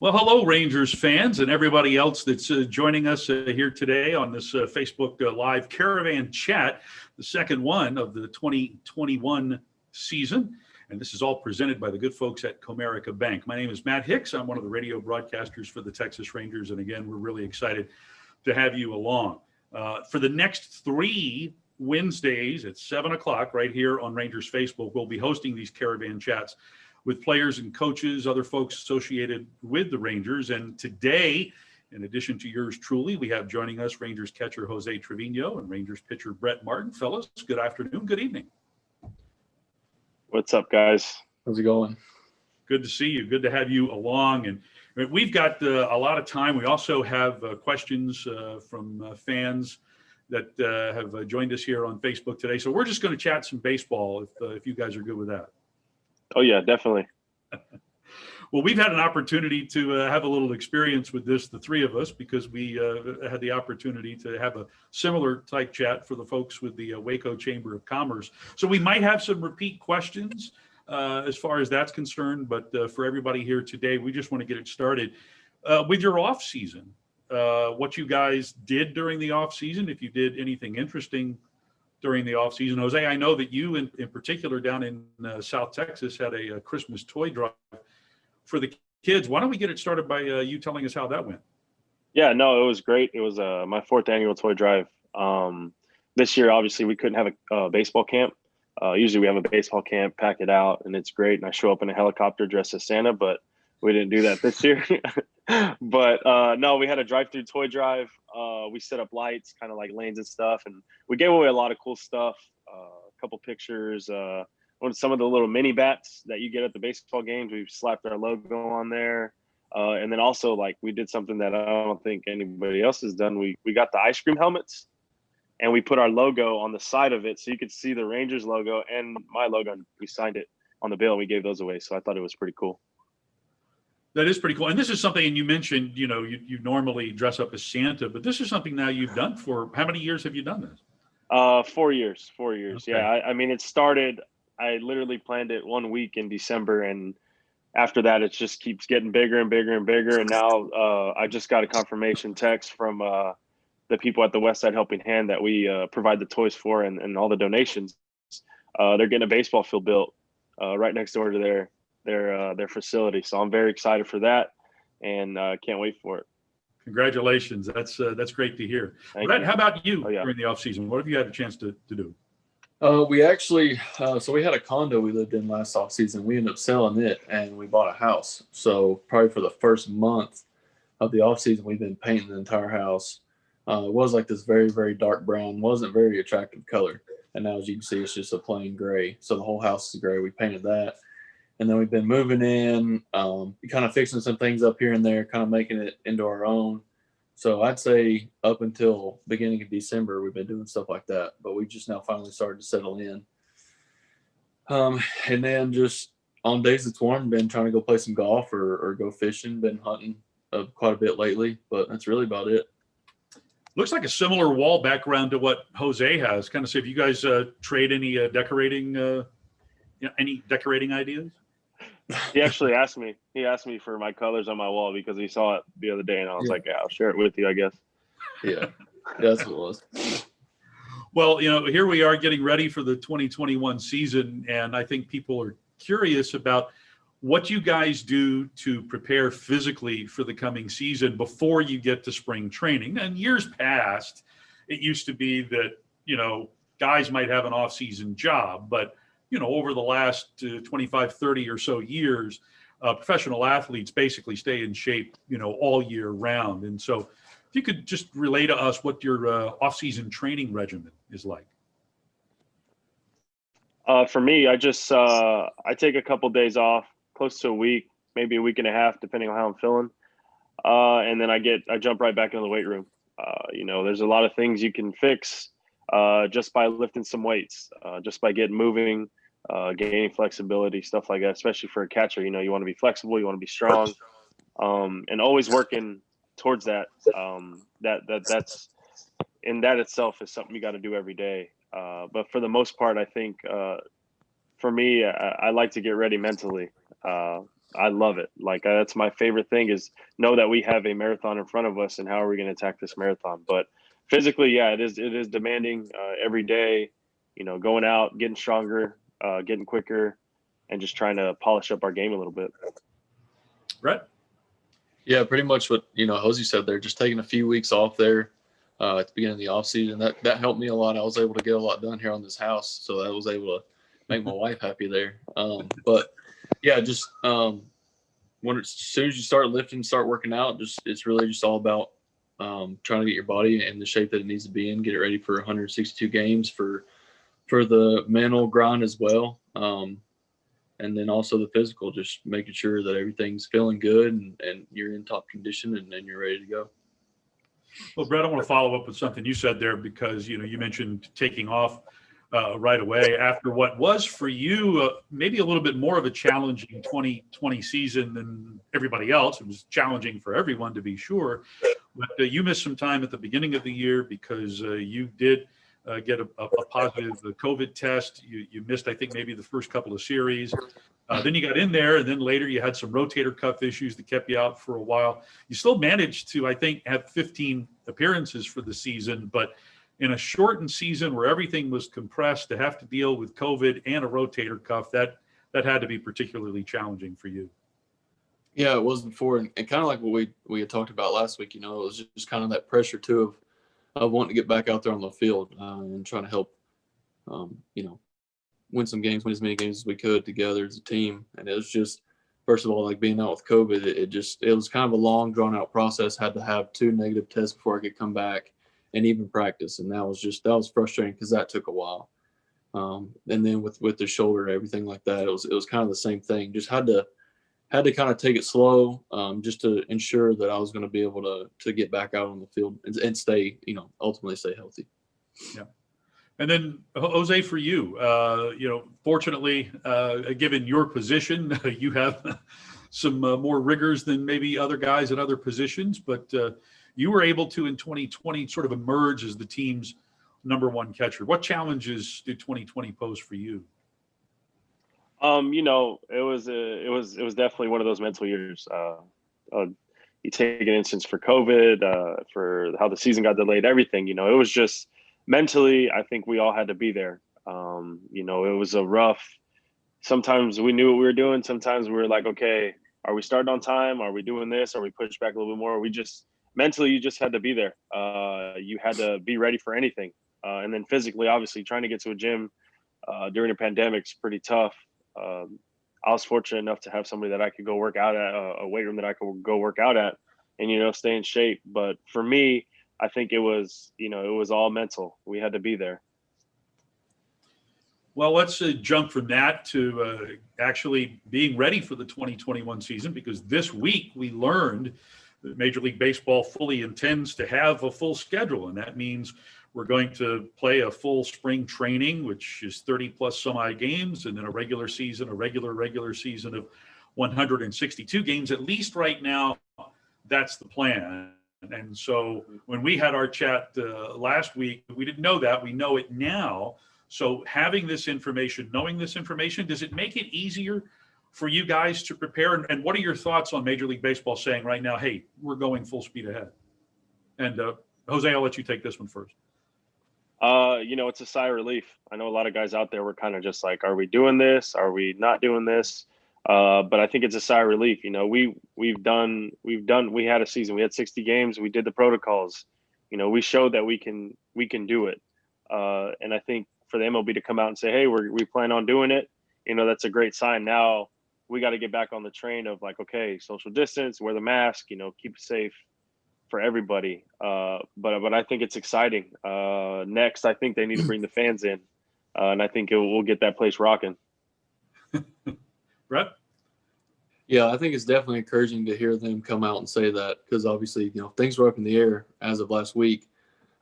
Well, hello, Rangers fans and everybody else that's joining us here today on this Facebook Live Caravan Chat, the second one of the 2021 season. And this is all presented by the good folks at Comerica Bank. My name is Matt Hicks. I'm one of the radio broadcasters for the Texas Rangers. And again, we're really excited to have you along. For the next three Wednesdays at 7 o'clock right here on Rangers Facebook, we'll be hosting these Caravan Chats with players and coaches, other folks associated with the Rangers. And today, in addition to yours truly, we have joining us Rangers catcher Jose Trevino and Rangers pitcher Brett Martin. Fellas, good afternoon, good evening. What's up, guys? How's it going? Good to see you. Good to have you along. And we've got a lot of time. We also have questions from fans that have joined us here on Facebook today. So we're just going to chat some baseball if you guys are good with that. Oh, yeah, definitely. Well, we've had an opportunity to have a little experience with this, the three of us, because we had the opportunity to have a similar type chat for the folks with the Waco Chamber of Commerce. So we might have some repeat questions as far as that's concerned. But for everybody here today, we just want to get it started with your off season. What you guys did during the off season, if you did anything interesting during the off season. Jose, I know that you in particular down in South Texas had a Christmas toy drive for the kids. Why don't we get it started by you telling us how that went? Yeah, no, it was great. It was my fourth annual toy drive. This year, obviously, we couldn't have a baseball camp. Usually we have a baseball camp, pack it out, and it's great. And I show up in a helicopter dressed as Santa, but we didn't do that this year. But no, we had a drive-through toy drive. We set up lights, kind of like lanes and stuff, and we gave away a lot of cool stuff. A couple pictures, some of the little mini bats that you get at the baseball games. We slapped our logo on there, and then also like we did something that I don't think anybody else has done. We got the ice cream helmets, and we put our logo on the side of it so you could see the Rangers logo and my logo. And we signed it on the bill, and we gave those away. So I thought it was pretty cool. That is pretty cool. And this is something, and you mentioned, you normally dress up as Santa, but this is something now you've done for, how many years have you done this? 4 years. Okay. Yeah. I mean, it started, I literally planned it 1 week in December, and after that, it just keeps getting bigger and bigger and bigger. And now I just got a confirmation text from the people at the Westside Helping Hand that we provide the toys for and all the donations. They're getting a baseball field built right next door to their facility. So I'm very excited for that, and can't wait for it. Congratulations. That's great to hear. Brett, how about you during the off season? What have you had a chance to do? We actually, so we had a condo we lived in last off season. We ended up selling it and we bought a house. So probably for the first month of the off season, we've been painting the entire house. It was like this very, very dark brown, wasn't very attractive color. And now as you can see, it's just a plain gray. So the whole house is gray. We painted that. And then we've been moving in, kind of fixing some things up here and there, kind of making it into our own. So I'd say up until beginning of December, we've been doing stuff like that. But we just now finally started to settle in. And then just on days it's warm, been trying to go play some golf or go fishing, been hunting quite a bit lately. But that's really about it. Looks like a similar wall background to what Jose has. Kind of see if you guys trade any decorating ideas? He actually asked me. He asked me for my colors on my wall because he saw it the other day, and I was like, "Yeah, I'll share it with you, I guess." Yeah, that's what it was. Well, here we are getting ready for the 2021 season, and I think people are curious about what you guys do to prepare physically for the coming season before you get to spring training. And years past, it used to be that guys might have an off-season job, but over the last 25, 30 or so years, professional athletes basically stay in shape, all year round. And so if you could just relay to us what your off-season training regimen is like. For me, I just I take a couple days off, close to a week, maybe a week and a half, depending on how I'm feeling. And then I jump right back into the weight room. There's a lot of things you can fix just by lifting some weights, just by getting moving, gaining flexibility, stuff like that, especially for a catcher. You want to be flexible, you want to be strong, and always working towards that. That's in that itself is something you got to do every day. But for the most part, I think for me, I like to get ready mentally. I love it. Like that's my favorite thing is know that we have a marathon in front of us and how are we going to attack this marathon. But physically, yeah, it is demanding every day, going out, getting stronger, getting quicker, and just trying to polish up our game a little bit. Brett? Yeah, pretty much what Jose said there. Just taking a few weeks off there at the beginning of the off season, that helped me a lot. I was able to get a lot done here on this house, so I was able to make my wife happy there. But yeah, just as soon as you start lifting, start working out, it's really just all about trying to get your body in the shape that it needs to be in, get it ready for 162 games for the mental grind as well. And then also the physical, just making sure that everything's feeling good and you're in top condition and then you're ready to go. Well, Brett, I want to follow up with something you said there because, you mentioned taking off right away after what was for you maybe a little bit more of a challenging 2020 season than everybody else. It was challenging for everyone, to be sure. But you missed some time at the beginning of the year because you did get a positive COVID test. You missed, I think, maybe the first couple of series. Then you got in there, and then later you had some rotator cuff issues that kept you out for a while. You still managed to, I think, have 15 appearances for the season, but in a shortened season where everything was compressed, to have to deal with COVID and a rotator cuff, that had to be particularly challenging for you. Yeah, it was before, and kind of like what we had talked about last week. It was just kind of that pressure too of wanting to get back out there on the field and trying to help, win some games, win as many games as we could together as a team. And it was just, first of all, like being out with COVID, it was kind of a long, drawn out process. Had to have 2 negative tests before I could come back and even practice. And that was frustrating because that took a while. And then with the shoulder and everything like that, it was kind of the same thing. Just had to kind of take it slow, just to ensure that I was going to be able to get back out on the field and stay, ultimately stay healthy. Yeah. And then Jose, for you, fortunately, given your position, you have some more rigors than maybe other guys at other positions, but you were able to in 2020 sort of emerge as the team's number one catcher. What challenges did 2020 pose for you? It was definitely one of those mental years. You take an instance for COVID, for how the season got delayed, everything. It was just mentally. I think we all had to be there. It was a rough. Sometimes we knew what we were doing. Sometimes we were like, okay, are we starting on time? Are we doing this? Are we pushed back a little bit more? We just mentally, you just had to be there. You had to be ready for anything. And then physically, obviously, trying to get to a gym during a pandemic is pretty tough. I was fortunate enough to have somebody that I could go work out at, a weight room that I could go work out at and, stay in shape. But for me, I think it was all mental. We had to be there. Well, let's jump from that to actually being ready for the 2021 season, because this week we learned that Major League Baseball fully intends to have a full schedule. And that means we're going to play a full spring training, which is 30 plus some odd games, and then a regular season of 162 games. At least right now, that's the plan. And so when we had our chat last week, we didn't know that. We know it now. So having this information, knowing this information, does it make it easier for you guys to prepare? And what are your thoughts on Major League Baseball saying right now, hey, we're going full speed ahead? And Jose, I'll let you take this one first. It's a sigh of relief. I know a lot of guys out there were kind of just like, are we doing this? Are we not doing this? But I think it's a sigh of relief. We had a season, we had 60 games, we did the protocols, we showed that we can do it. And I think for the MLB to come out and say, hey, we plan on doing it, that's a great sign. Now we got to get back on the train of like, okay, social distance, wear the mask, keep it safe for everybody. But I think it's exciting. Next, I think they need to bring the fans in, and I think we'll get that place rocking. Brett? Yeah, I think it's definitely encouraging to hear them come out and say that, because obviously, things were up in the air as of last week.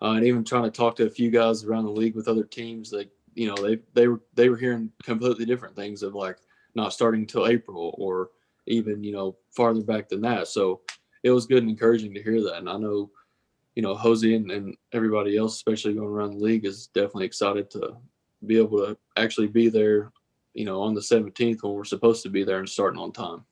And even trying to talk to a few guys around the league with other teams, that they were hearing completely different things of like not starting until April or even farther back than that. So it was good and encouraging to hear that. And I know Jose and everybody else, especially going around the league, is definitely excited to be able to actually be there on the 17th when we're supposed to be there and starting on time.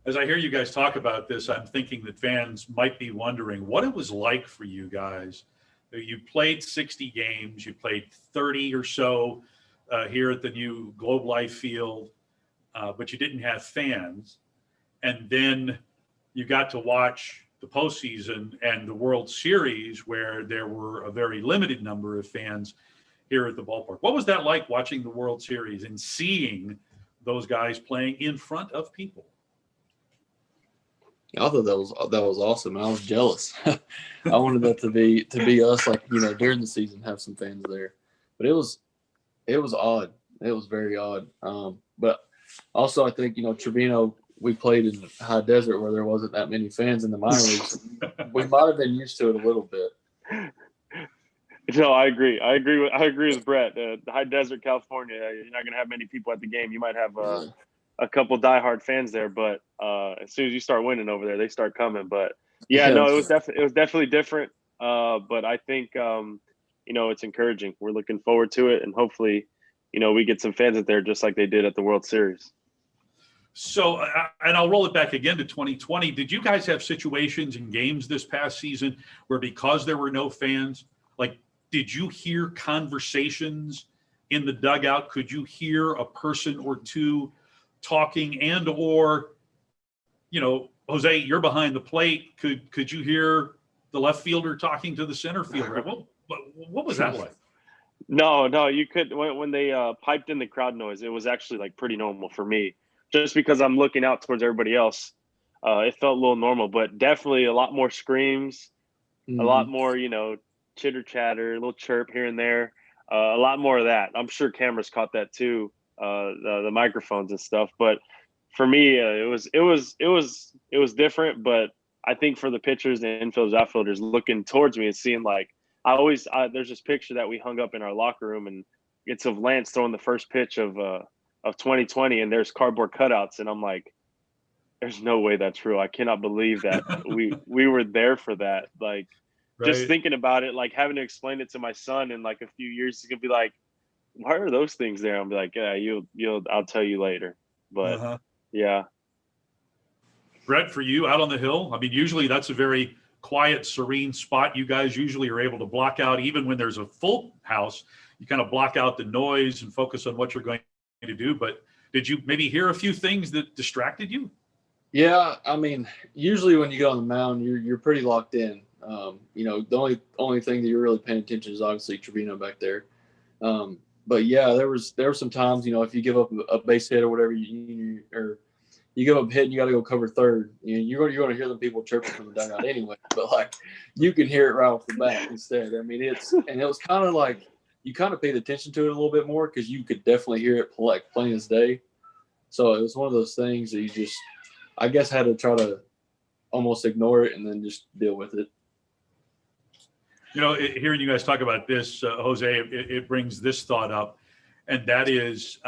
As I hear you guys talk about this, I'm thinking that fans might be wondering what it was like for you guys. You played 60 games, you played 30 or so here at the new Globe Life Field, but you didn't have fans. And then you got to watch the postseason and the World Series, where there were a very limited number of fans here at the ballpark. What was that like, watching the World Series and seeing those guys playing in front of people? I thought that was awesome. I was jealous. I wanted that to be us, like, you know, during the season, have some fans there. But it was odd. It was very odd. But also, I think, you know, Trevino, we played in high desert where there wasn't that many fans in the minor leagues. We might have been used to it a little bit. No, I agree. I agree with Brett. The high desert California, you're not going to have many people at the game. You might have a couple diehard fans there, but as soon as you start winning over there, they start coming. But yeah, no, it was definitely different. But I think you know, it's encouraging. We're looking forward to it, and hopefully, you know, we get some fans out there just like they did at the World Series. So, and I'll roll it back again to 2020. Did you guys have situations in games this past season where, because there were no fans, like, did you hear conversations in the dugout? Could you hear a person or two talking, and or, you know, Jose, you're behind the plate. Could you hear the left fielder talking to the center fielder? What was that like? No, you could, when they piped in the crowd noise, it was actually like pretty normal for me, just because I'm looking out towards everybody else. It felt a little normal, but definitely a lot more screams, a lot more, you know, chitter chatter, a little chirp here and there, a lot more of that. I'm sure cameras caught that too, the microphones and stuff. But for me, it was different. But I think for the pitchers and infielders, outfielders looking towards me and seeing, like, there's this picture that we hung up in our locker room, and it's of Lance throwing the first pitch of 2020, and there's cardboard cutouts, and I'm like, there's no way that's true. I cannot believe that we were there for that. Like, Right. Just thinking about it, like having to explain it to my son in like a few years, he's gonna be like, why are those things there? I'll be like, yeah, I'll tell you later. But yeah. Brett, for you out on the hill, I mean, usually that's a very quiet, serene spot. You guys usually are able to block out, even when there's a full house, you kind of block out the noise and focus on what you're going to do. But did you maybe hear a few things that distracted you? Yeah, I mean, usually when you go on the mound, you're pretty locked in. You know, the only thing that you're really paying attention is obviously Trevino back there. But yeah, there were some times, you know, if you give up a base hit or whatever, you give up a hit and you got to go cover third, you know, you're going to hear the people chirping from the dugout anyway. But like, you can hear it right off the bat instead. I mean, it was kind of like you kind of paid attention to it a little bit more because you could definitely hear it like plain as day. So it was one of those things that you just, I guess, had to try to almost ignore it and then just deal with it. You know, hearing you guys talk about this, Jose, it brings this thought up, and that is,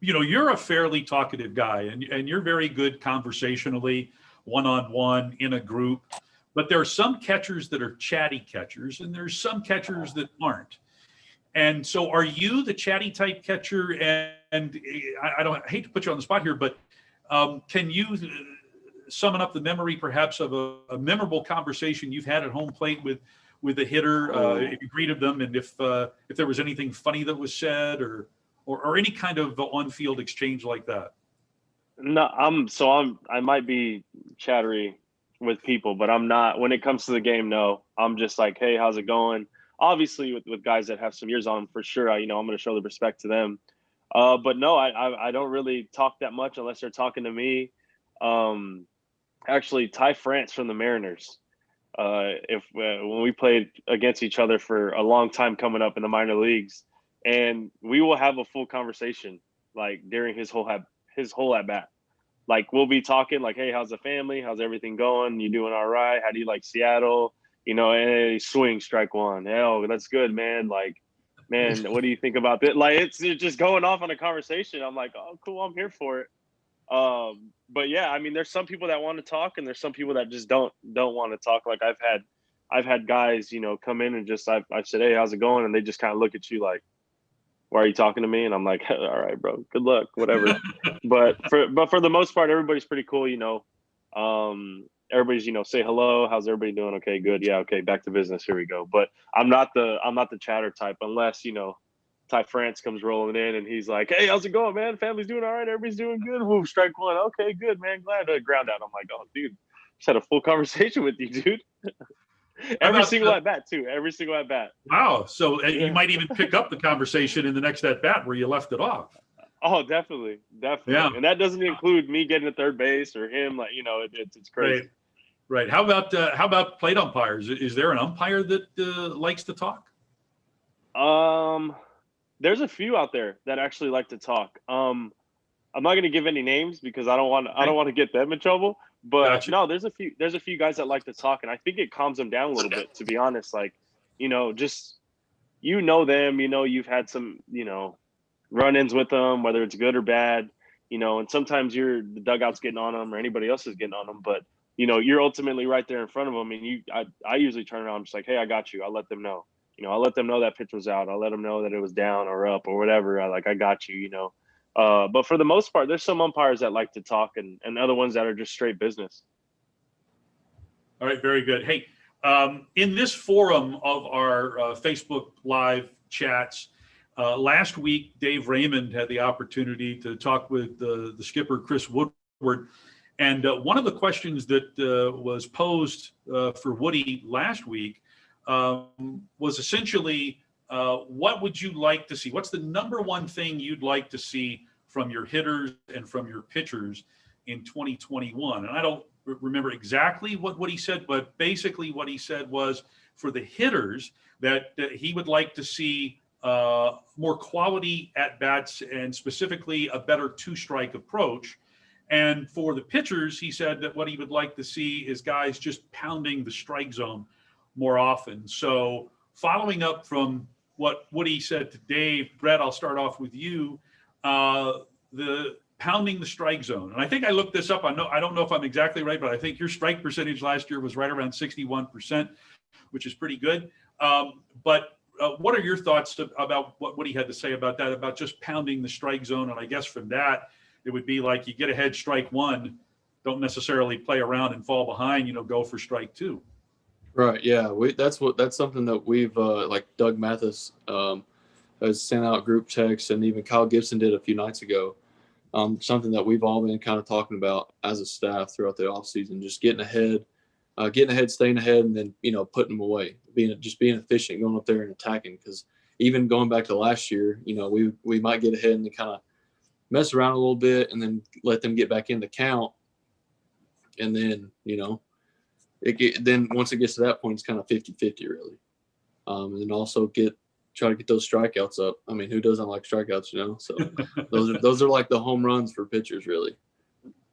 you know, you're a fairly talkative guy, and you're very good conversationally, one-on-one, in a group, but there are some catchers that are chatty catchers, and there's some catchers that aren't. And so are you the chatty type catcher? And I hate to put you on the spot here, but can you summon up the memory perhaps of a memorable conversation you've had at home plate with a hitter, if you greeted them, and if there was anything funny that was said or any kind of on-field exchange like that? No, I might be chattery with people, but I'm not when it comes to the game. No, I'm just like, hey, how's it going? Obviously, with guys that have some years on them, for sure, you know, I'm going to show the respect to them. But no, I don't really talk that much unless they're talking to me. Actually, Ty France from the Mariners, when we played against each other for a long time coming up in the minor leagues, and we will have a full conversation like during his whole at bat. Like, we'll be talking like, hey, how's the family? How's everything going? You doing all right? How do you like Seattle? You know, hey, swing, strike one. Oh, that's good, man. Like, man, what do you think about this? Like, it's just going off on a conversation. I'm like, oh, cool, I'm here for it. But yeah, I mean, there's some people that want to talk, and there's some people that just don't want to talk. Like, I've had guys, you know, come in and just I've said, hey, how's it going? And they just kind of look at you like, why are you talking to me? And I'm like, all right, bro, good luck, whatever. but for the most part, everybody's pretty cool, you know. Everybody's, you know, say hello, how's everybody doing? Okay, good. Yeah, okay, back to business. Here we go. But I'm not the chatter type unless, you know, Ty France comes rolling in and he's like, hey, how's it going, man? Family's doing all right, everybody's doing good. Woo, strike one. Okay, good, man. Glad to ground out. I'm like, oh, dude, just had a full conversation with you, dude. How Every about single at bat too. Every single at bat. wow? So Yeah. you might even pick up the conversation in the next at bat where you left it off. Oh, definitely. Yeah. And that doesn't include me getting to third base or him. Like, you know, it's crazy. Right. How about plate umpires? Is there an umpire that likes to talk? There's a few out there that actually like to talk. I'm not going to give any names because I don't want to get them in trouble. But Gotcha. no, there's a few guys that like to talk, and I think it calms them down a little bit. To be honest, like, you know, just you know them, you know, you've had some, you know, run-ins with them, whether it's good or bad, you know, and sometimes the dugout's getting on them or anybody else is getting on them, but you know, you're ultimately right there in front of them, and I usually turn around just like, hey, I got you. I'll let them know. You know, I'll let them know that pitch was out. I'll let them know that it was down or up or whatever. I got you, you know. But for the most part, there's some umpires that like to talk and other ones that are just straight business. All right, very good. Hey, in this forum of our Facebook Live chats, last week, Dave Raymond had the opportunity to talk with the skipper, Chris Woodward. And one of the questions that was posed for Woody last week was essentially, what would you like to see? What's the number one thing you'd like to see from your hitters and from your pitchers in 2021? And I don't remember exactly what he said, but basically what he said was for the hitters that he would like to see more quality at bats and specifically a better two-strike approach. And for the pitchers, he said that what he would like to see is guys just pounding the strike zone more often. So following up from what Woody said to Dave, Brett, I'll start off with you. The pounding the strike zone. And I think I looked this up. I don't know if I'm exactly right, but I think your strike percentage last year was right around 61%, which is pretty good. But what are your thoughts about what Woody had to say about that, about just pounding the strike zone? And I guess from that, it would be like you get ahead strike one, don't necessarily play around and fall behind, you know, go for strike two. Right. Yeah. That's something that we've like Doug Mathis has sent out group texts, and even Kyle Gibson did a few nights ago. Something that we've all been kind of talking about as a staff throughout the off season, just getting ahead, staying ahead, and then, you know, putting them away, being efficient, going up there and attacking. Because even going back to last year, you know, we might get ahead and kind of mess around a little bit and then let them get back in the count. And then, you know, then once it gets to that point, it's kind of 50-50 really. And then also try to get those strikeouts up. I mean, who doesn't like strikeouts, you know? So those are like the home runs for pitchers, really.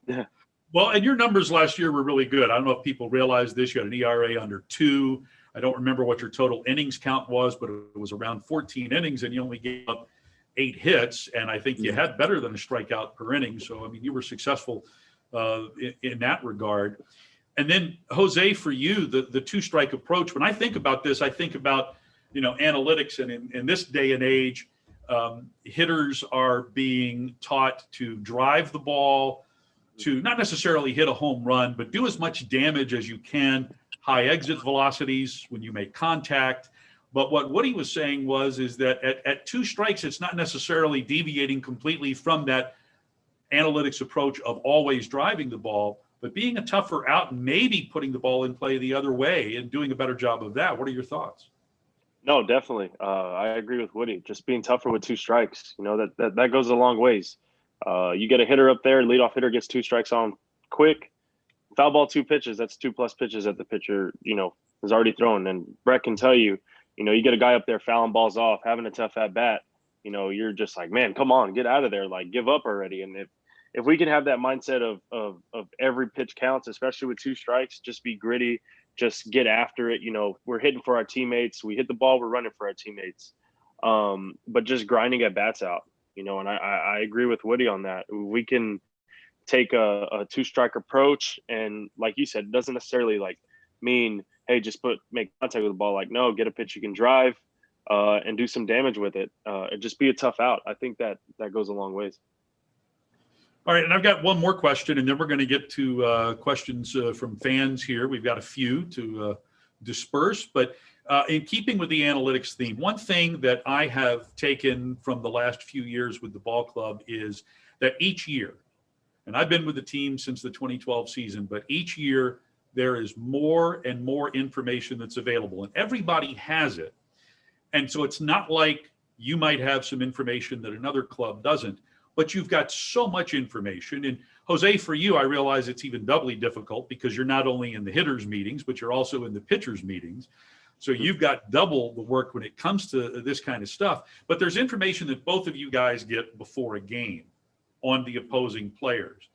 Yeah. Well, and your numbers last year were really good. I don't know if people realize this. You had an ERA under 2. I don't remember what your total innings count was, but it was around 14 innings, and you only gave up 8 hits. And I think you had better than a strikeout per inning. So, I mean, you were successful in that regard. And then, Jose, for you, the two-strike approach, when I think about this, I think about, you know, analytics. And in this day and age, hitters are being taught to drive the ball, to not necessarily hit a home run, but do as much damage as you can, high exit velocities when you make contact. But what Woody was saying is that at 2 strikes, it's not necessarily deviating completely from that analytics approach of always driving the ball, but being a tougher out and maybe putting the ball in play the other way and doing a better job of that. What are your thoughts? No, definitely. I agree with Woody. Just being tougher with 2 strikes, you know, that goes a long ways. You get a hitter up there, leadoff hitter gets 2 strikes on quick, foul ball 2 pitches. That's 2+ pitches that the pitcher, you know, is already thrown. And Brett can tell you, you know, you get a guy up there fouling balls off, having a tough at bat, you know, you're just like, man, come on, get out of there, like give up already. And if we can have that mindset of every pitch counts, especially with 2 strikes, just be gritty, just get after it. You know, we're hitting for our teammates. We hit the ball, we're running for our teammates. But just grinding at bats out, you know, and I agree with Woody on that. We can take a 2-strike approach, and like you said, it doesn't necessarily like mean, hey, just make contact with the ball. Like, no, get a pitch you can drive, and do some damage with it. And just be a tough out. I think that goes a long ways. All right, and I've got one more question, and then we're going to get to questions from fans here. We've got a few to disperse, but in keeping with the analytics theme, one thing that I have taken from the last few years with the ball club is that each year, and I've been with the team since the 2012 season, but each year there is more and more information that's available, and everybody has it. And so it's not like you might have some information that another club doesn't, but you've got so much information. And Jose, for you, I realize it's even doubly difficult because you're not only in the hitters meetings, but you're also in the pitchers meetings. So you've got double the work when it comes to this kind of stuff. But there's information that both of you guys get before a game on the opposing players.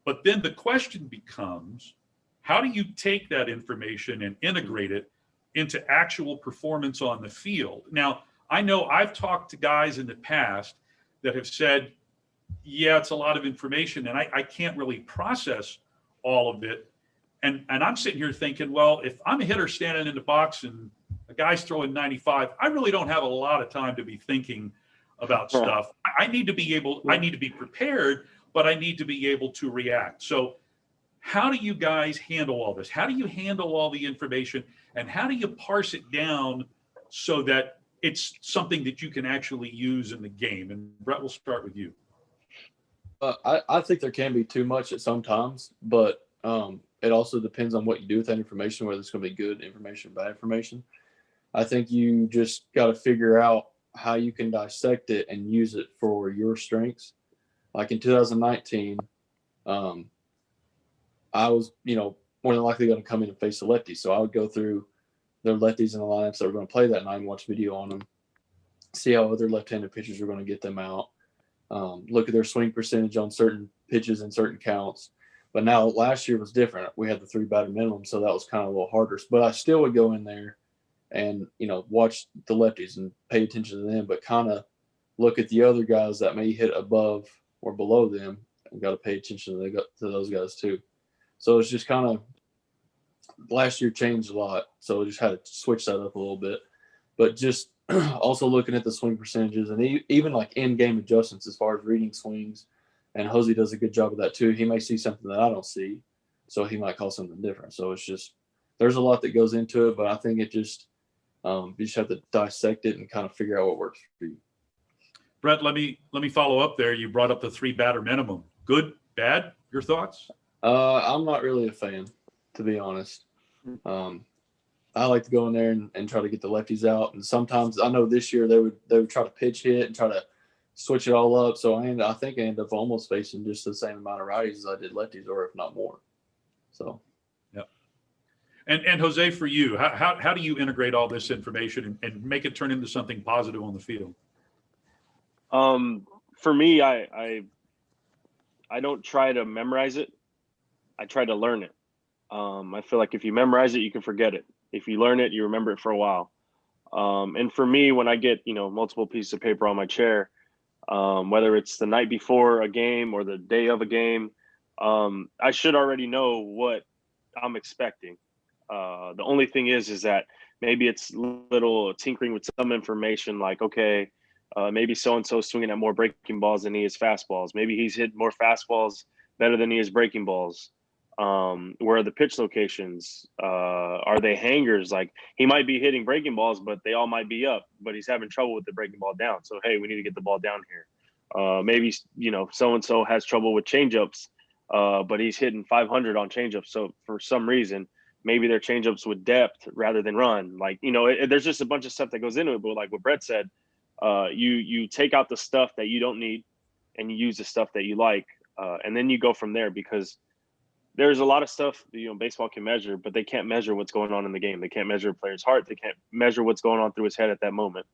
But then the question becomes, how do you take that information and integrate it into actual performance on the field? Now, I know I've talked to guys in the past that have said, yeah, it's a lot of information and I can't really process all of it. And I'm sitting here thinking, well, if I'm a hitter standing in the box and a guy's throwing 95, I really don't have a lot of time to be thinking about stuff. I need to be prepared, but I need to be able to react. So how do you guys handle all this? How do you handle all the information, and how do you parse it down so that it's something that you can actually use in the game? And Brett, we'll start with you. I think there can be too much at some times, but it also depends on what you do with that information, whether it's going to be good information, bad information. I think you just got to figure out how you can dissect it and use it for your strengths. Like in 2019, I was, more than likely going to come in and face the lefties. So I would go through their lefties in the lineups that were going to play that night and watch video on them, see how other left-handed pitchers were going to get them out, look at their swing percentage on certain pitches and certain counts. But now last year was different. We had the 3-batter minimum, so that was kind of a little harder. But I still would go in there and, watch the lefties and pay attention to them, but kind of look at the other guys that may hit above or below them and got to pay attention to those guys too. So it's just kind of last year changed a lot. So I just had to switch that up a little bit. But just also looking at the swing percentages and even like in-game adjustments as far as reading swings. And Jose does a good job of that too. He may see something that I don't see, so he might call something different. So it's just there's a lot that goes into it, but I think it just you just have to dissect it and kind of figure out what works for you. Brett, let me follow up there. You brought up the 3-batter minimum. Good, bad? Your thoughts? I'm not really a fan, to be honest. I like to go in there and try to get the lefties out. And sometimes I know this year they would try to pitch hit and try to switch it all up. So I think I end up almost facing just the same amount of righties as I did lefties, or if not more. So. Yep. And Jose, for you, how do you integrate all this information and make it turn into something positive on the field? For me, I don't try to memorize it. I try to learn it. I feel like if you memorize it, you can forget it. If you learn it, you remember it for a while. And for me, when I get, multiple pieces of paper on my chair, whether it's the night before a game or the day of a game, I should already know what I'm expecting. The only thing is that maybe it's little tinkering with some information like, okay, maybe so-and-so swinging at more breaking balls than he is fastballs. Maybe he's hit more fastballs better than he is breaking balls. Where are the pitch locations? Are they hangers? Like he might be hitting breaking balls, but they all might be up, but he's having trouble with the breaking ball down. So, hey, we need to get the ball down here. Maybe, so-and-so has trouble with changeups, but he's hitting 500 on changeups. So for some reason, maybe their changeups with depth rather than run. Like, there's just a bunch of stuff that goes into it. But like what Brett said, you take out the stuff that you don't need and you use the stuff that you like. And then you go from there, because there's a lot of stuff baseball can measure, but they can't measure what's going on in the game. They can't measure a player's heart. They can't measure what's going on through his head at that moment.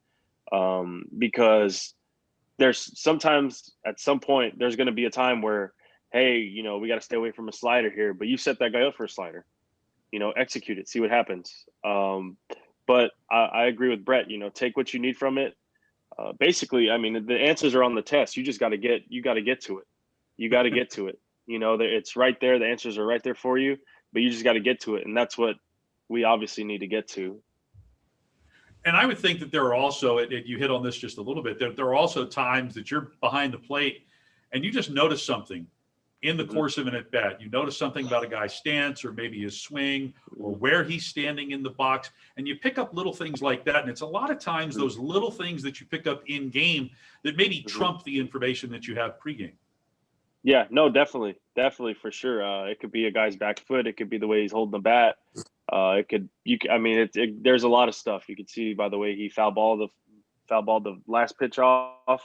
Because there's sometimes at some point there's going to be a time where, hey, we got to stay away from a slider here, but you set that guy up for a slider, execute it, see what happens. But I agree with Brett, take what you need from it. Basically, I mean, the answers are on the test. You just got to get to it. You got to get to it. It's right there. The answers are right there for you, but you just got to get to it. And that's what we obviously need to get to. And I would think that there are also, you hit on this just a little bit, there are also times that you're behind the plate and you just notice something in the course of an at bat. You notice something about a guy's stance or maybe his swing or where he's standing in the box. And you pick up little things like that. And it's a lot of times those little things that you pick up in game that maybe trump the information that you have pregame. Yeah, no, definitely for sure. It could be a guy's back foot. It could be the way he's holding the bat. There's a lot of stuff you could see by the way he foul balled the last pitch off.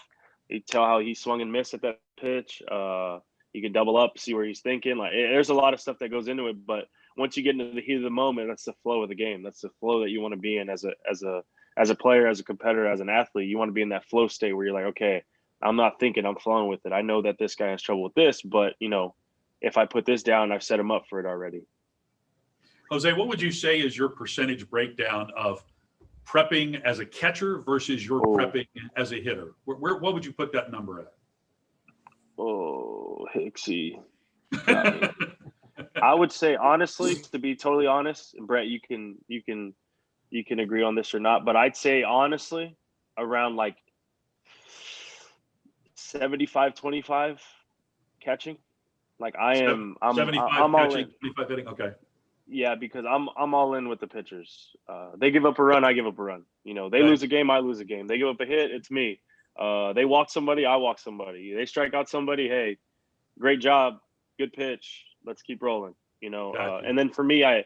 You tell how he swung and missed at that pitch. You can double up, see where he's thinking. Like, there's a lot of stuff that goes into it. But once you get into the heat of the moment, that's the flow of the game. That's the flow that you want to be in as a player, as a competitor, as an athlete. You want to be in that flow state where you're like, okay, I'm not thinking, I'm flowing with it. I know that this guy has trouble with this, but if I put this down, I've set him up for it already. Jose, what would you say is your percentage breakdown of prepping as a catcher versus your prepping as a hitter? What would you put that number at? Oh, Hicksy. I would say, honestly, to be totally honest, and Brett, you can agree on this or not, but I'd say honestly around like 75-25 catching. Like I'm 75 I'm all catching, in. 25 hitting. Okay. Yeah, because I'm all in with the pitchers. They give up a run, I give up a run. They lose a game, I lose a game. They give up a hit, it's me. They walk somebody, I walk somebody. They strike out somebody, hey, great job, good pitch, let's keep rolling. Gotcha. And then for me, I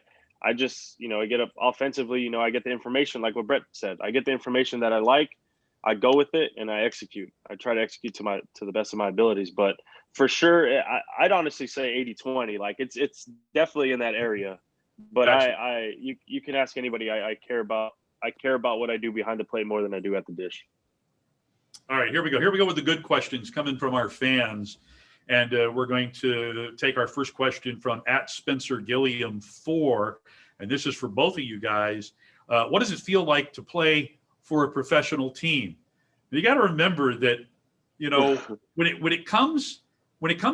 just I get up offensively. I get the information like what Brett said. I get the information that I like. I go with it and I execute. I try to execute to the best of my abilities. But for sure, I'd honestly say 80-20. Like it's definitely in that area. But Gotcha. You can ask anybody. I care about what I do behind the plate more than I do at the dish. All right, here we go with the good questions coming from our fans. And we're going to take our first question from @SpencerGilliam4. And this is for both of you guys. What does it feel like to play for a professional team? You got to remember that, when it comes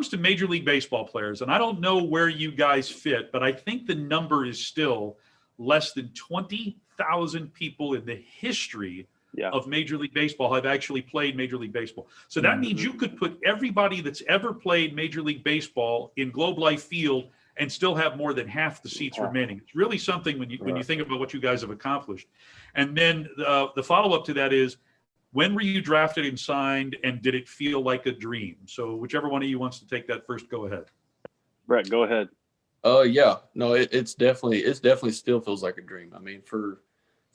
to Major League Baseball players, and I don't know where you guys fit, but I think the number is still less than 20,000 people in the history of Major League Baseball have actually played Major League Baseball. So that means you could put everybody that's ever played Major League Baseball in Globe Life Field and still have more than half the seats remaining. It's really something when you think about what you guys have accomplished. And then the follow-up to that is, when were you drafted and signed, and did it feel like a dream? So whichever one of you wants to take that first, go ahead. Brett, go ahead. Yeah, no, it's definitely still feels like a dream. I mean, to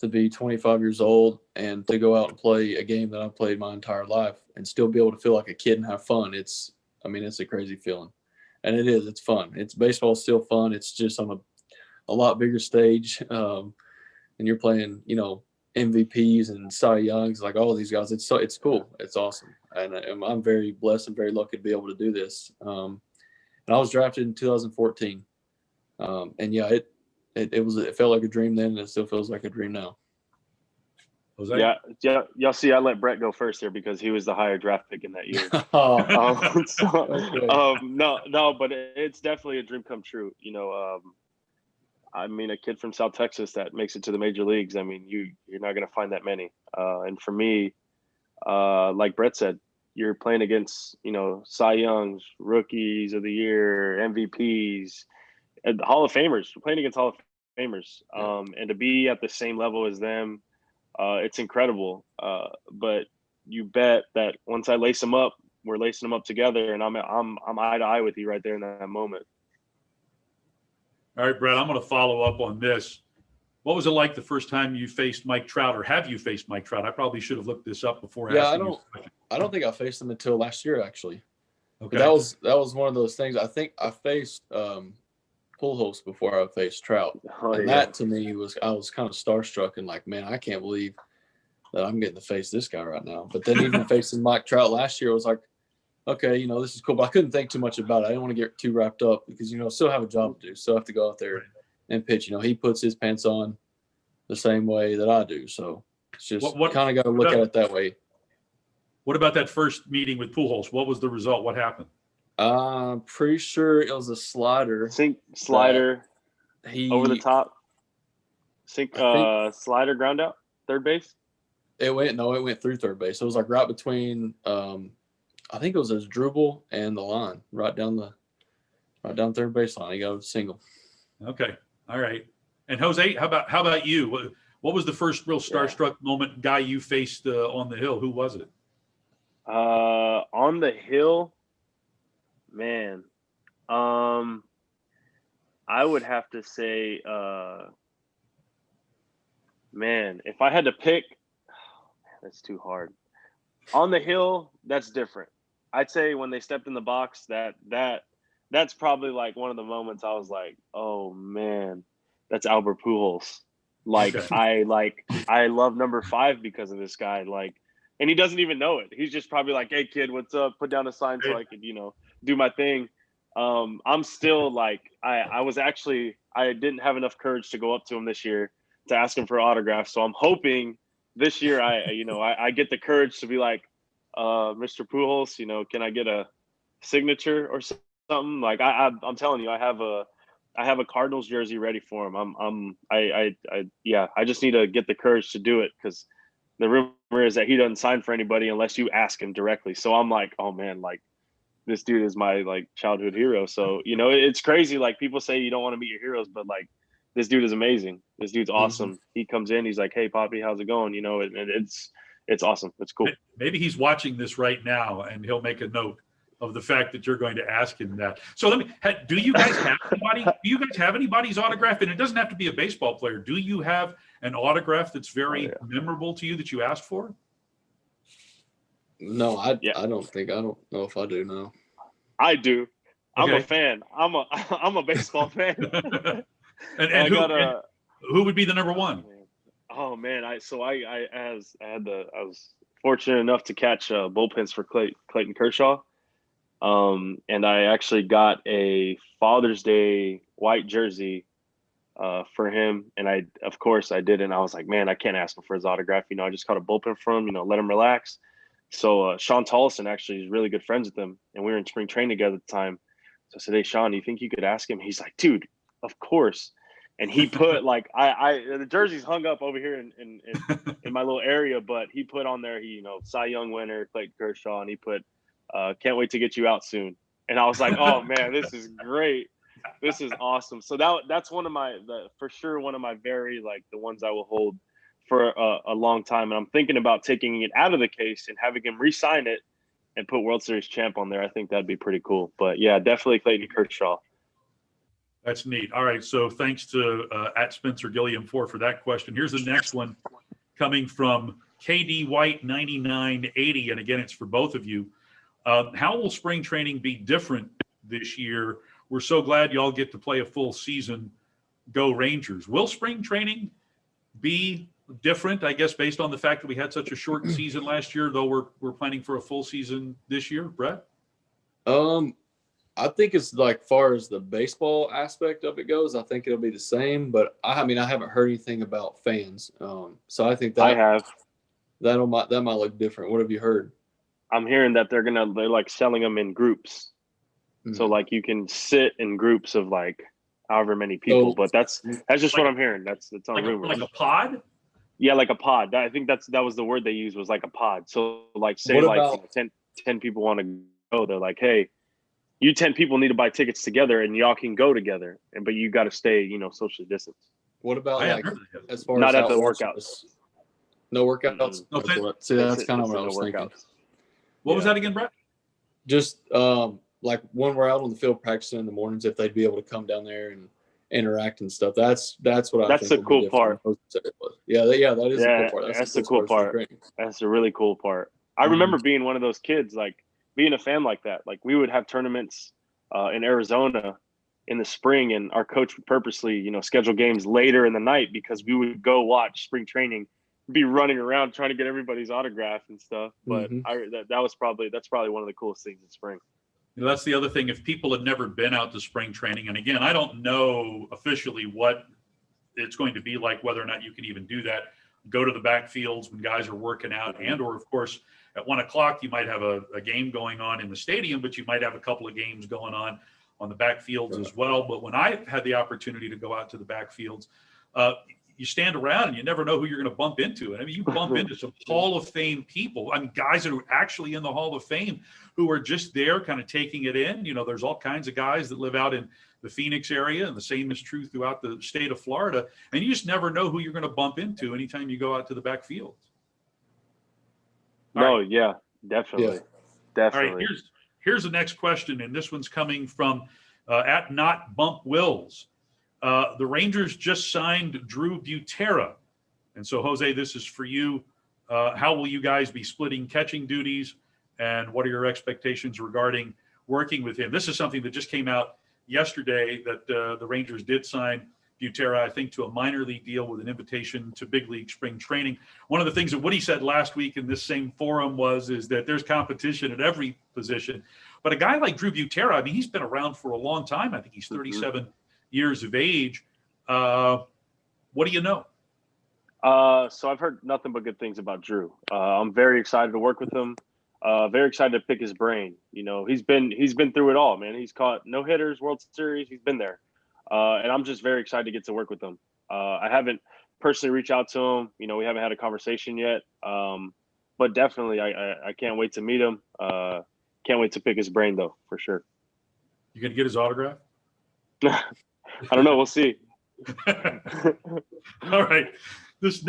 be 25 years old and to go out and play a game that I've played my entire life and still be able to feel like a kid and have fun. It's a crazy feeling. And it's fun. Baseball is still fun. It's just on a lot bigger stage. And you're playing, MVPs and Cy Youngs, like all of these guys. It's cool. It's awesome. And I'm very blessed and very lucky to be able to do this. And I was drafted in 2014. And yeah, it felt like a dream then, and it still feels like a dream now. Yeah. Y'all see, I let Brett go first here because he was the higher draft pick in that year. No, but it's definitely a dream come true. I mean, a kid from South Texas that makes it to the major leagues. I mean, you're not going to find that many. And for me, like Brett said, you're playing against, Cy Youngs, rookies of the year, MVPs, and Hall of Famers. We're playing against Hall of Famers. And to be at the same level as them, it's incredible. But you bet that once I lace them up, we're lacing them up together, and I'm eye to eye with you right there in that moment. All right, Brett, I'm going to follow up on this. What was it like the first time you faced Mike Trout, or have you faced Mike Trout? I probably should have looked this up before asking you this question. I don't think I faced him until last year, actually. Okay. But that was one of those things. I think I faced Pujols before I faced Trout. That to me I was kind of starstruck and like, man, I can't believe that I'm getting to face this guy right now. But then even facing Mike Trout last year, I was like, okay, this is cool. But I couldn't think too much about it. I didn't want to get too wrapped up because, I still have a job to do. Still have to go out there and pitch. He puts his pants on the same way that I do. So it's just kind of got to look at it that way. What about that first meeting with Pujols? What was the result? What happened? I'm pretty sure it was a slider. Sink slider over the top. Slider ground out. third base? It went through third base. It was like right between, I think it was his dribble and the line, right down third base line. He got a single. Okay. All right. And Jose, how about you? What was the first real starstruck moment guy you faced on the hill? Who was it? On the hill, man. I would have to say, man, if I had to pick, that's too hard. On the hill, that's different. I'd say when they stepped in the box, that's probably like one of the moments I was like, oh man, that's Albert Pujols. Like Okay. I love number 5 because of this guy. Like, and he doesn't even know it. He's just probably like, hey kid, what's up? Put down a sign so I could, do my thing. I'm still like, I didn't have enough courage to go up to him this year to ask him for autographs. So I'm hoping this year I get the courage to be like, Mr. Pujols, can I get a signature or something? Like I'm telling you, I have a Cardinals jersey ready for him. I just need to get the courage to do it, because the rumor is that he doesn't sign for anybody unless you ask him directly. So I'm like, oh man, like this dude is my like childhood hero. So, it's crazy. Like people say you don't want to meet your heroes, but like this dude is amazing. This dude's awesome. Mm-hmm. He comes in, he's like, hey Poppy, how's it going? And it's awesome. It's cool. Maybe he's watching this right now and he'll make a note of the fact that you're going to ask him that. So do you guys have anybody? Do you guys have anybody's autograph? And it doesn't have to be a baseball player. Do you have an autograph that's very memorable to you that you asked for? No, I don't know if I do. No, I do. Okay. I'm a fan. I'm a baseball fan. and who would be the number one? Oh man, I was fortunate enough to catch bullpens for Clayton Kershaw. And I actually got a Father's Day white jersey for him. And of course I did. And I was like, man, I can't ask him for his autograph. I just caught a bullpen from him, let him relax. So Sean Tollison actually is really good friends with him. And we were in spring training together at the time. So I said, hey, Sean, do you think you could ask him? He's like, dude, of course. And he put like, the jersey's hung up over here in my little area, but he put on there, Cy Young winner, Clayton Kershaw, and he put, can't wait to get you out soon. And I was like, oh man, this is great. This is awesome. So that's for sure one of my very, like, the ones I will hold for a long time. And I'm thinking about taking it out of the case and having him re-sign it and put World Series champ on there. I think that'd be pretty cool. But yeah, definitely Clayton Kershaw. That's neat. All right. So thanks to at Spencer Gilliam for that question. Here's the next one coming from KD White 9980. And again, it's for both of you. How will spring training be different this year? We're so glad y'all get to play a full season. Go Rangers. Will spring training be different, I guess, based on the fact that we had such a short season last year, though we're planning for a full season this year? Brett? I think it's like far as the baseball aspect of it goes, I think it'll be the same. But I haven't heard anything about fans. So I think that that might look different. What have you heard? I'm hearing that they're like selling them in groups. Mm-hmm. So like you can sit in groups of like however many people, but that's just like, what I'm hearing. That's on like rumors. Like a pod? Yeah, like a pod. I think that was the word they used, was like a pod. So like say like 10 people want to go, they're like, hey, you 10 people need to buy tickets together and y'all can go together, but you got to stay, socially distanced. What about like as far not as at the workouts? No workouts. Mm-hmm. See, that's kind of what I was thinking. What was that again, Brett? Just like when we're out on the field practicing in the mornings, if they'd be able to come down there and interact and stuff. That's what I think. That's the cool part. Yeah, that is the cool part. That's the cool part. That's a really cool part. I remember being one of those kids, like being a fan like that. Like we would have tournaments in Arizona in the spring, and our coach would purposely, schedule games later in the night because we would go watch spring training, be running around trying to get everybody's autograph and stuff. But that's probably one of the coolest things in spring. That's the other thing. If people have never been out to spring training, and again, I don't know officially what it's going to be like, whether or not you can even do that. Go to the backfields when guys are working out, or of course at 1:00 you might have a game going on in the stadium, but you might have a couple of games going on the backfields as well. But when I had the opportunity to go out to the backfields, you stand around and you never know who you're going to bump into. And I mean, you bump into some Hall of Fame people. I mean, guys that are actually in the Hall of Fame who are just there kind of taking it in. You know, there's all kinds of guys that live out in the Phoenix area, and the same is true throughout the state of Florida. And you just never know who you're going to bump into anytime you go out to the backfield. Yeah, definitely. Yeah. Definitely. All right, here's the next question, and this one's coming from at Not Bump Wills. The Rangers just signed Drew Butera. And so, Jose, this is for you. How will you guys be splitting catching duties, and what are your expectations regarding working with him? This is something that just came out yesterday, that the Rangers did sign Butera, I think, to a minor league deal with an invitation to big league spring training. One of the things that Woody said last week in this same forum is that there's competition at every position. But a guy like Drew Butera, I mean, he's been around for a long time. I think he's 37 years of age. What do you know? So I've heard nothing but good things about Drew. I'm very excited to work with him. Very excited to pick his brain. You know, he's been through it all, man. He's caught no hitters, World Series. He's been there. And I'm just very excited to get to work with him. I haven't personally reached out to him. You know, we haven't had a conversation yet. But definitely, I can't wait to meet him. Can't wait to pick his brain, though, for sure. You going to get his autograph? I don't know. We'll see. All right. This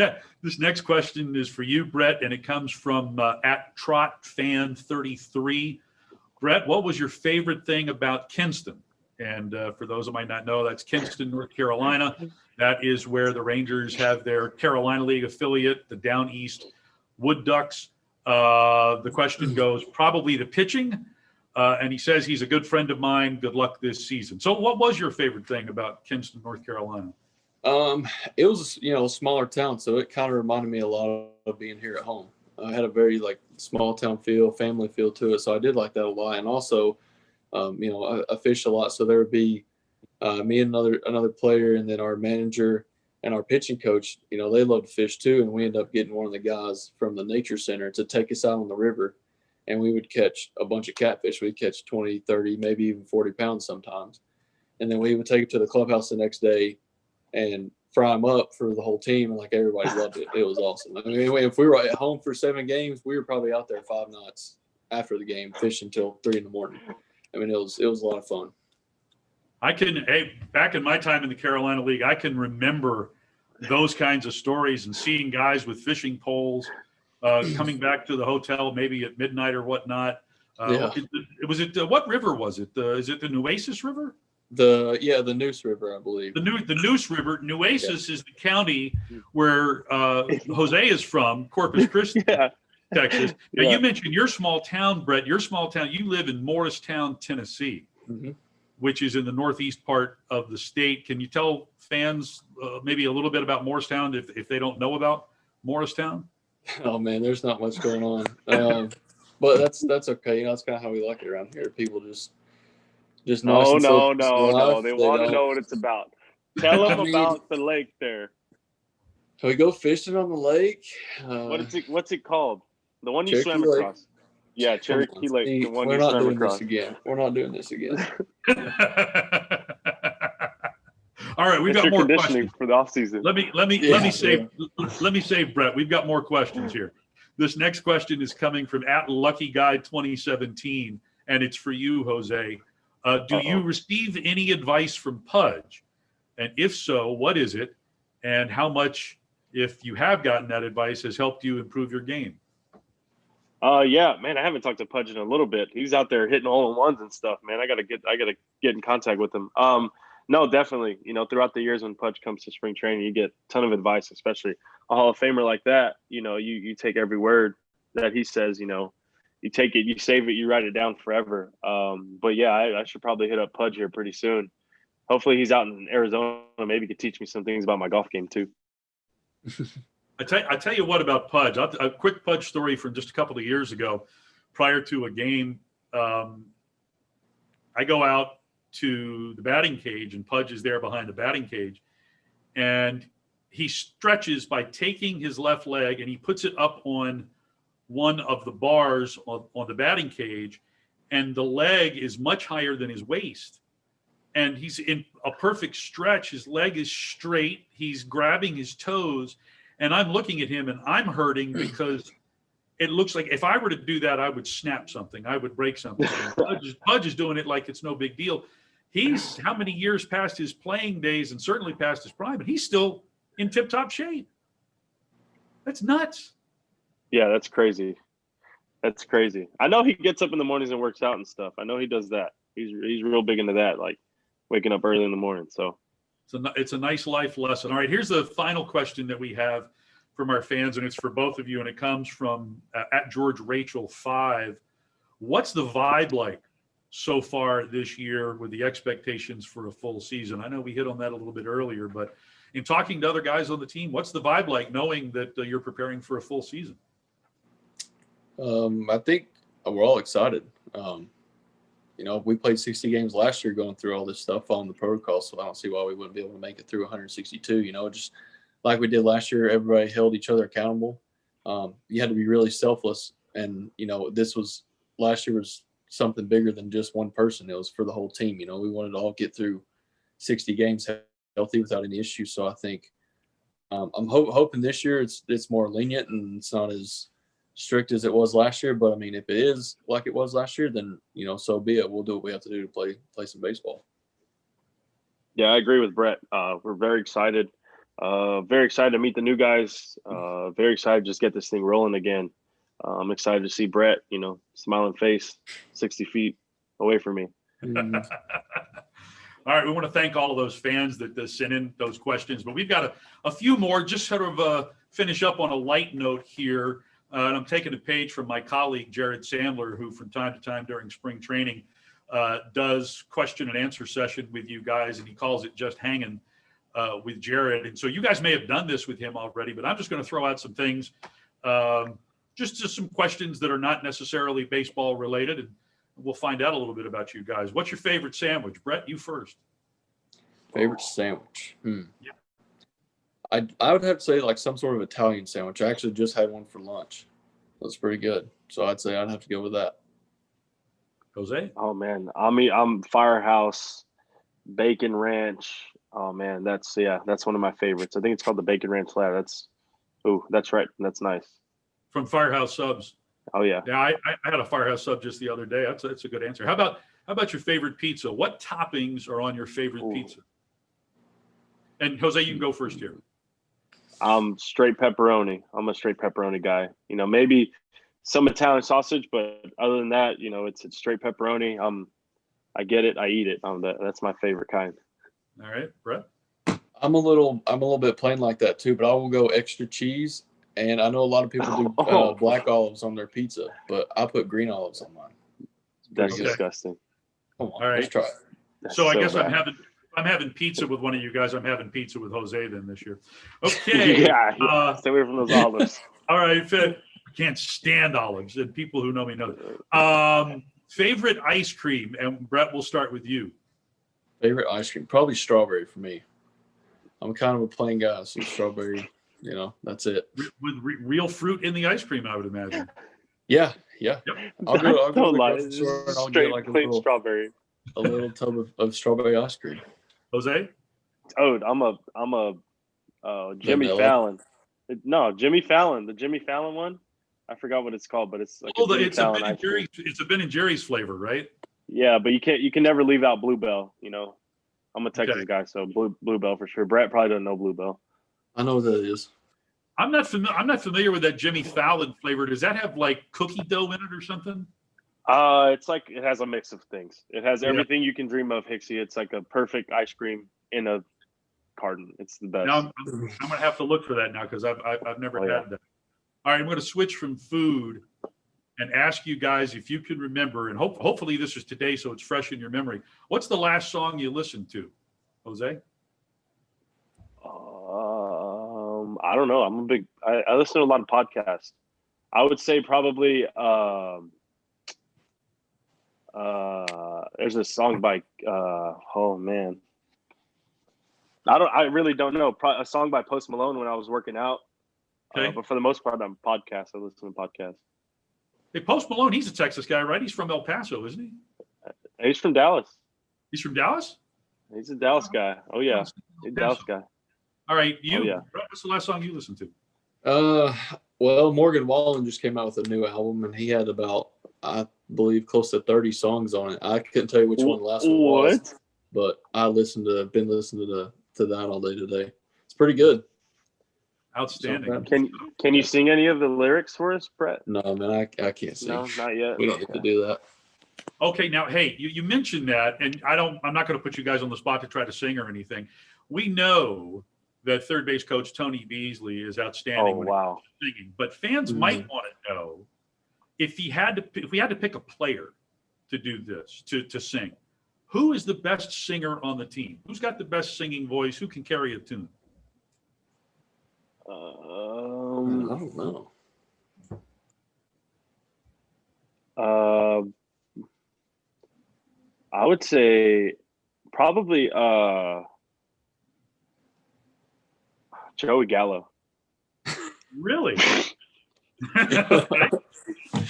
next question is for you, Brett, and it comes from at Trout Fan 33. Brett, what was your favorite thing about Kinston? And for those who might not know, that's Kinston, North Carolina. That is where the Rangers have their Carolina League affiliate, the Down East Wood Ducks. The question goes probably the pitching. And he says he's a good friend of mine. Good luck this season. So what was your favorite thing about Kinston, North Carolina? It was, a smaller town, so it kind of reminded me a lot of being here at home. I had a very small town feel, family feel to it, so I did like that a lot. And also, I fished a lot, so there would be me and another player, and then our manager and our pitching coach. They love to fish too, and we ended up getting one of the guys from the nature center to take us out on the river, and we would catch a bunch of catfish. We'd catch 20, 30, maybe even 40 pounds sometimes, and then we would take it to the clubhouse the next day and fry them up for the whole team, and everybody loved it. It was awesome. I mean, if we were at home for 7 games, we were probably out there 5 nights after the game, fishing till 3 in the morning. I mean, it was a lot of fun. Back in my time in the Carolina League, I can remember those kinds of stories and seeing guys with fishing poles coming back to the hotel maybe at midnight or whatnot. What river was it? Is it the Nueces River? The Neuse River, I believe. The Neuse River. Nueces is the county where Jose is from, Corpus Christi, Texas. Now, you mentioned your small town, Brett. Your small town. You live in Morristown, Tennessee, which is in the northeast part of the state. Can you tell fans maybe a little bit about Morristown if they don't know about Morristown? Oh man, there's not much going on, but that's okay. That's kind of how we like it around here. People just nice. No. They want to know what it's about. Tell them about the lake there. Can we go fishing on the lake? What's it called? The one you Cherokee swam Lake. across. Yeah, Cherokee Lake. The one we're you not swam doing across. this again. We're not doing this again. All right, we've got more questions for the off season. Let me say, Brett, we've got more questions here. This next question is coming from at Lucky Guy 2017, and it's for you, Jose. Do you receive any advice from Pudge? And if so, what is it? And how much, if you have gotten that advice, has helped you improve your game? Yeah, man, I haven't talked to Pudge in a little bit. He's out there hitting hole-in-ones and stuff, man. I gotta get in contact with him. No, definitely. Throughout the years when Pudge comes to spring training, you get a ton of advice, especially a Hall of Famer like that. You take every word that he says. You take it, you save it, you write it down forever. But yeah, I should probably hit up Pudge here pretty soon. Hopefully he's out in Arizona. Maybe he could teach me some things about my golf game too. I tell you what about Pudge. A quick Pudge story from just a couple of years ago. Prior to a game, I go out to the batting cage, and Pudge is there behind the batting cage. And he stretches by taking his left leg, and he puts it up on one of the bars on the batting cage, and the leg is much higher than his waist. and he's in a perfect stretch. His leg is straight. He's grabbing his toes, and I'm looking at him and I'm hurting because it looks like if I were to do that, I would snap something. I would break something. Pudge is doing it like it's no big deal. He's how many years past his playing days and certainly past his prime, and he's still in tip-top shape. That's nuts. Yeah, that's crazy. That's crazy. I know he gets up in the mornings and works out and stuff. I know he does that. He's real big into that, like waking up early in the morning. So it's a nice life lesson. All right, here's the final question that we have from our fans, and it's for both of you, and it comes from at George Rachel 5. What's the vibe like so far this year with the expectations for a full season? I know we hit on that a little bit earlier, but in talking to other guys on the team, what's the vibe like knowing that you're preparing for a full season? I think we're all excited. We played 60 games last year going through all this stuff, following the protocol, so I don't see why we wouldn't be able to make it through 162. Just like we did last year, everybody held each other accountable. You had to be really selfless, and last year was something bigger than just one person. It was for the whole team. We wanted to all get through 60 games healthy without any issues. So I think I'm hoping this year it's more lenient and it's not as strict as it was last year. But I mean, if it is like it was last year, then so be it. We'll do what we have to do to play some baseball. yeah, I agree with Brett. We're very excited. Very excited to meet the new guys. Very excited to just get this thing rolling again. I'm excited to see Brett, smiling face 60 feet away from me. All right, we want to thank all of those fans that sent in those questions, but we've got a few more, just sort of finish up on a light note here. And I'm taking a page from my colleague, Jared Sandler, who from time to time during spring training does question and answer session with you guys, and he calls it Just Hanging with Jared. And so you guys may have done this with him already, but I'm just going to throw out some things, just some questions that are not necessarily baseball related, and we'll find out a little bit about you guys. What's your favorite sandwich? Brett, you first. Favorite sandwich? Yeah. I would have to say like some sort of Italian sandwich. I actually just had one for lunch. It was pretty good. So I'd say I'd have to go with that. Jose? Oh man, I'm Firehouse Bacon Ranch. Oh man, that's one of my favorites. I think it's called the Bacon Ranch Flat. That's right. That's nice. From Firehouse Subs. Oh yeah. Yeah, I had a Firehouse Sub just the other day. That's a good answer. How about your favorite pizza? What toppings are on your favorite pizza? And Jose, you can go first here. Straight pepperoni. I'm a straight pepperoni guy. Maybe some Italian sausage, but other than that, it's straight pepperoni. I get it. I eat it. That's my favorite kind. All right, Brett. I'm a little bit plain like that too, but I will go extra cheese. And I know a lot of people do black olives on their pizza, but I put green olives on mine. That's disgusting. Come on, all right, let's try it. So I guess bad. I'm having pizza with one of you guys. I'm having pizza with Jose then this year. Okay. Yeah. Stay away from those olives. All right, I can't stand olives, and people who know me know. Favorite ice cream, and Brett, we'll start with you. Favorite ice cream, probably strawberry for me. I'm kind of a plain guy, so strawberry. That's it. With real fruit in the ice cream, I would imagine. Yeah. Yep. I'll go to the lie. grocery store and I'll Straight get like plain strawberry. a little tub of strawberry ice cream. Jose? Oh, I'm a Jimmy Fallon. No, Jimmy Fallon. The Jimmy Fallon one. I forgot what it's called, but it's like it's a Ben and Jerry's flavor, right? Yeah, but you can never leave out Bluebell. I'm a Texas guy, so Bluebell for sure. Brett probably doesn't know Bluebell. I know what that is. I'm not familiar with that Jimmy Fallon flavor. Does that have like cookie dough in it or something? It's like it has a mix of things. It has everything you can dream of, Hicksy. It's like a perfect ice cream in a carton. It's the best. Now I'm gonna have to look for that now because I've never had that. All right, I'm gonna switch from food and ask you guys if you can remember, and hopefully this is today, so it's fresh in your memory. What's the last song you listened to, Jose? I don't know. I listen to a lot of podcasts. I would say probably there's a song by oh man. I really don't know. A song by Post Malone when I was working out. Okay. But for the most part, I'm podcasts. I listen to podcasts. Hey, Post Malone, he's a Texas guy, right? He's from El Paso, isn't he? He's from Dallas. He's from Dallas? He's a Dallas guy. Oh yeah, he's a Dallas guy. All right, you. Oh, yeah. What's the last song you listened to? Well, Morgan Wallen just came out with a new album, and he had about, I believe, close to 30 songs on it. I couldn't tell you which one the last one was, but been listening to that all day today. It's pretty good. Outstanding. Can you sing any of the lyrics for us, Brett? No, man, I can't sing. No, not yet. We don't get to do that. Okay, now, hey, you mentioned that, and I'm not going to put you guys on the spot to try to sing or anything. We know that third base coach Tony Beasley is outstanding when it comes to singing, but fans might want to know if we had to pick a player to do this, to sing, who is the best singer on the team? Who's got the best singing voice? Who can carry a tune? I don't know. I would say probably Joey Gallo. Really?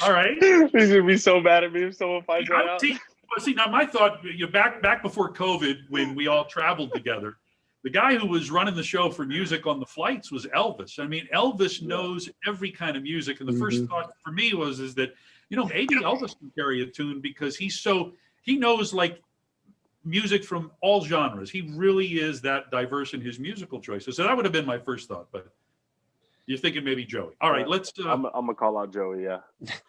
All right. He's gonna be so mad at me if someone finds that out. See, now my thought, back before COVID, when we all traveled together, the guy who was running the show for music on the flights was Elvis. I mean, Elvis knows every kind of music, and the first thought for me is that maybe Elvis can carry a tune because he knows like music from all genres. He really is that diverse in his musical choices. So that would have been my first thought, but you're thinking maybe Joey. All right, let's. I'm gonna call out Joey. Yeah.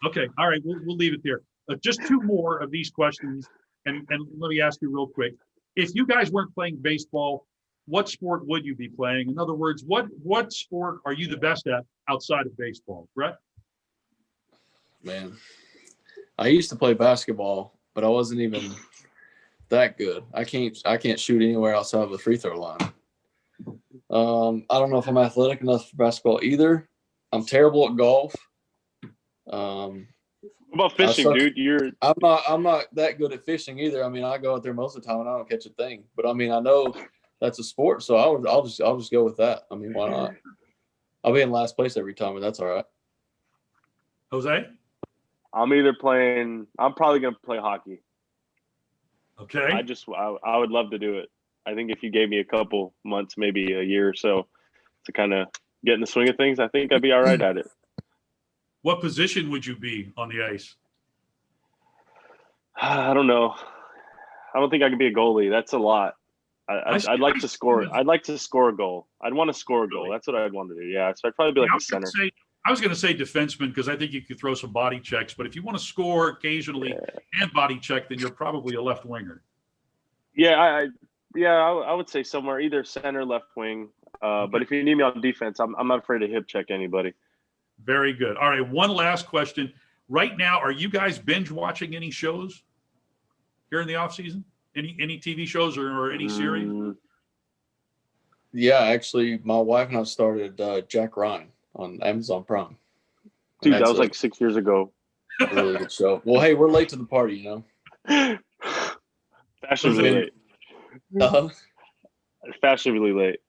Okay. All right. We'll leave it there. Just two more of these questions, and let me ask you real quick: if you guys weren't playing baseball, what sport would you be playing? In other words, what sport are you the best at outside of baseball, Brett? Man, I used to play basketball, but I wasn't even that good. I can't shoot anywhere outside of the free throw line. I don't know if I'm athletic enough for basketball either. I'm terrible at golf. What about fishing, dude? I'm not that good at fishing either. I mean, I go out there most of the time and I don't catch a thing. But I mean, I know that's a sport, so I'll just go with that. I mean, why not? I'll be in last place every time, but that's all right. Jose? I'm probably gonna play hockey. Okay. I would love to do it. I think if you gave me a couple months, maybe a year or so, to kind of get in the swing of things, I think I'd be all right at it. What position would you be on the ice? I don't know. I don't think I could be a goalie. That's a lot. I'd like to score. I'd like to score a goal. I'd want to score a goal. That's what I'd want to do. Yeah. So I'd probably be like a center. I was going to say defenseman because I think you could throw some body checks. But if you want to score occasionally and body check, then you're probably a left winger. Yeah, I would say somewhere either center, left wing. But if you need me on defense, I'm not afraid to hip check anybody. Very good. All right, one last question. Right now, are you guys binge watching any shows here in the off season? Any TV shows or any series? Yeah, actually, my wife and I started Jack Ryan on Amazon Prime. Dude, that was like 6 years ago. Really good show. Well, hey, we're late to the party, Fashionably late. Fashionably late.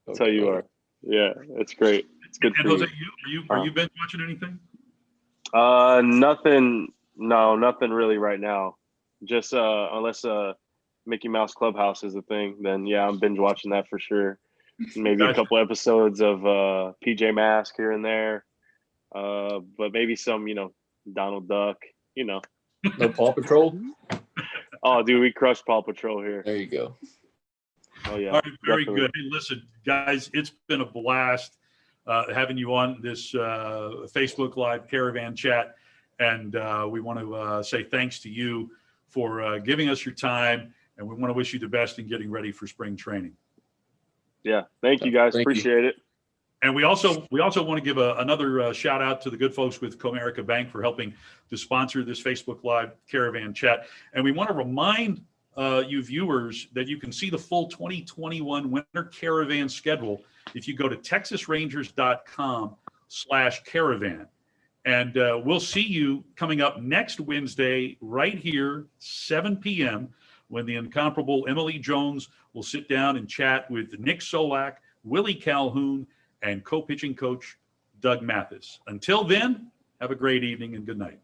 That's how you are. Yeah, it's great. It's good for Jose, you. Are you binge watching anything? Nothing. No, nothing really right now. Just unless Mickey Mouse Clubhouse is a thing, then yeah, I'm binge watching that for sure. Maybe a couple episodes of PJ Masks here and there, but maybe some, Donald Duck. No Paw Patrol. Oh, dude, we crushed Paw Patrol here. There you go. Oh yeah. All right, very good. Hey, listen, guys, it's been a blast having you on this Facebook Live Caravan Chat, and we want to say thanks to you for giving us your time, and we want to wish you the best in getting ready for spring training. Yeah, thank you guys. Appreciate it. And we also want to give another shout out to the good folks with Comerica Bank for helping to sponsor this Facebook Live Caravan Chat. And we want to remind you viewers that you can see the full 2021 Winter Caravan schedule if you go to texasrangers.com/caravan. And we'll see you coming up next Wednesday right here, 7 p.m., when the incomparable Emily Jones will sit down and chat with Nick Solak, Willie Calhoun, and co-pitching coach Doug Mathis. Until then, have a great evening and good night.